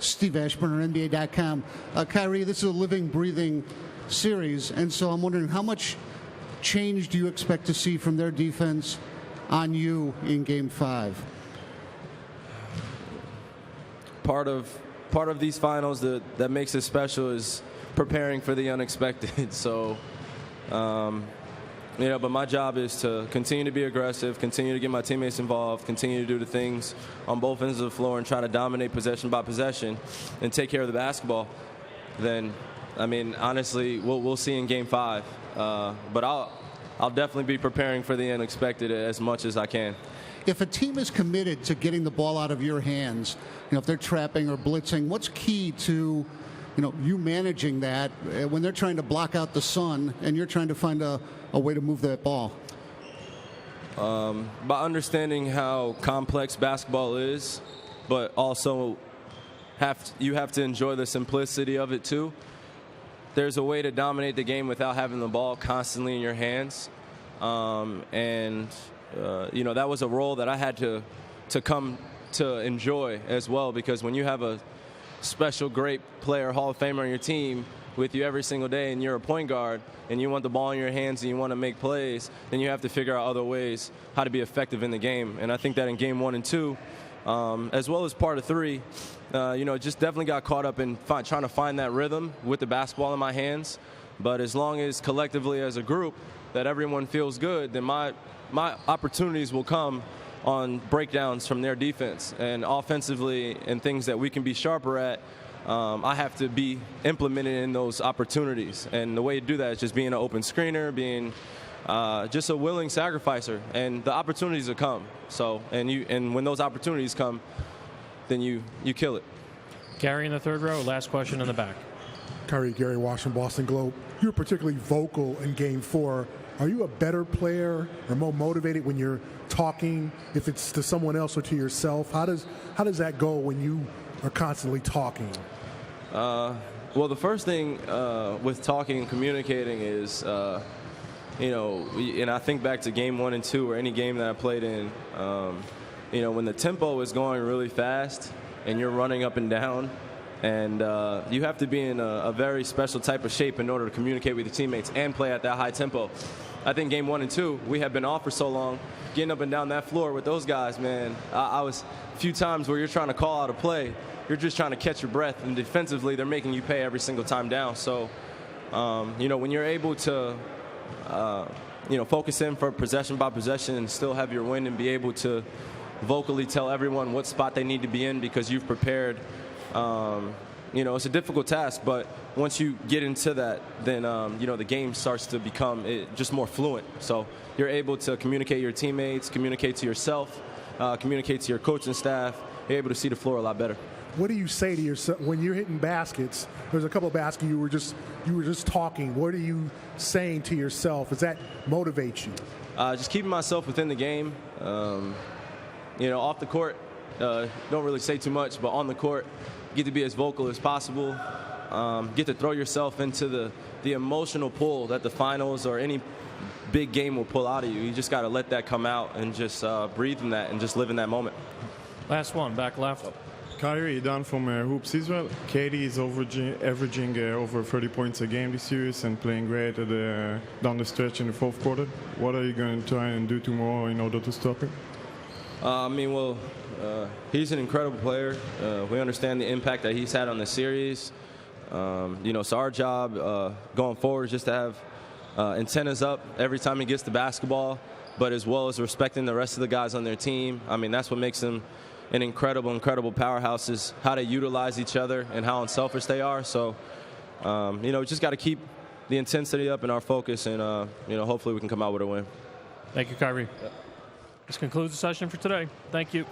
Steve Ashburner, NBA.com. Kyrie, this is a living, breathing series, and so I'm wondering how much change do you expect to see from their defense on you in Game 5? Part of these finals that makes it special is preparing for the unexpected. So, but my job is to continue to be aggressive, continue to get my teammates involved, continue to do the things on both ends of the floor and try to dominate possession by possession and take care of the basketball. Then, I mean, honestly, we'll see in Game 5. But I'll definitely be preparing for the unexpected as much as I can. If a team is committed to getting the ball out of your hands, if they're trapping or blitzing, what's key to, you managing that when they're trying to block out the sun and you're trying to find a way to move that ball? By understanding how complex basketball is, but also you have to enjoy the simplicity of it too. There's a way to dominate the game without having the ball constantly in your hands, that was a role that I had to come to enjoy as well, because when you have a special great player, Hall of Famer on your team with you every single day and you're a point guard and you want the ball in your hands and you want to make plays, then you have to figure out other ways how to be effective in the game. And I think that in Game 1 and 2, as well as part of 3, just definitely got caught up in trying to find that rhythm with the basketball in my hands. But as long as collectively as a group that everyone feels good, then my opportunities will come on breakdowns from their defense, and offensively and things that we can be sharper at. I have to be implemented in those opportunities, and the way to do that is just being an open screener, being just a willing sacrificer, and the opportunities will come. So, and when those opportunities come, then you kill it. Gary in the third row, last question in the back. Kyrie, Gary Washington, Boston Globe. You were particularly vocal in Game 4. Are you a better player or more motivated when you're talking, if it's to someone else or to yourself? How does that go when you are constantly talking? Well, the first thing with talking and communicating is, and I think back to Game 1 and 2 or any game that I played in, when the tempo is going really fast and you're running up and down, and you have to be in a very special type of shape in order to communicate with your teammates and play at that high tempo. I think Game 1 and 2, we have been off for so long, getting up and down that floor with those guys, man. I was a few times where you're trying to call out a play, you're just trying to catch your breath, and defensively they're making you pay every single time down. So, when you're able to, focus in for possession by possession and still have your win and be able to vocally tell everyone what spot they need to be in because you've prepared, it's a difficult task, but once you get into that, then, the game starts to become just more fluent. So you're able to communicate to your teammates, communicate to yourself, communicate to your coaching staff. You're able to see the floor a lot better. What do you say to yourself when you're hitting baskets? There's a couple of baskets you were just talking. What are you saying to yourself? Does that motivate you? Just keeping myself within the game. Off the court, don't really say too much, but on the court, get to be as vocal as possible. Get to throw yourself into the emotional pull that the finals or any big game will pull out of you. You just got to let that come out and just breathe in that and just live in that moment. Last one, back left. Kyrie, Dan from Hoops Israel. Katie is averaging over 30 points a game this series and playing great down the stretch in the fourth quarter. What are you going to try and do tomorrow in order to stop him? He's an incredible player. We understand the impact that he's had on the series. So our job going forward is just to have antennas up every time he gets the basketball, but as well as respecting the rest of the guys on their team. That's what makes him an incredible powerhouse, is how they utilize each other and how unselfish they are. So, just got to keep the intensity up and our focus, and, hopefully we can come out with a win. Thank you, Kyrie. Yep. This concludes the session for today. Thank you.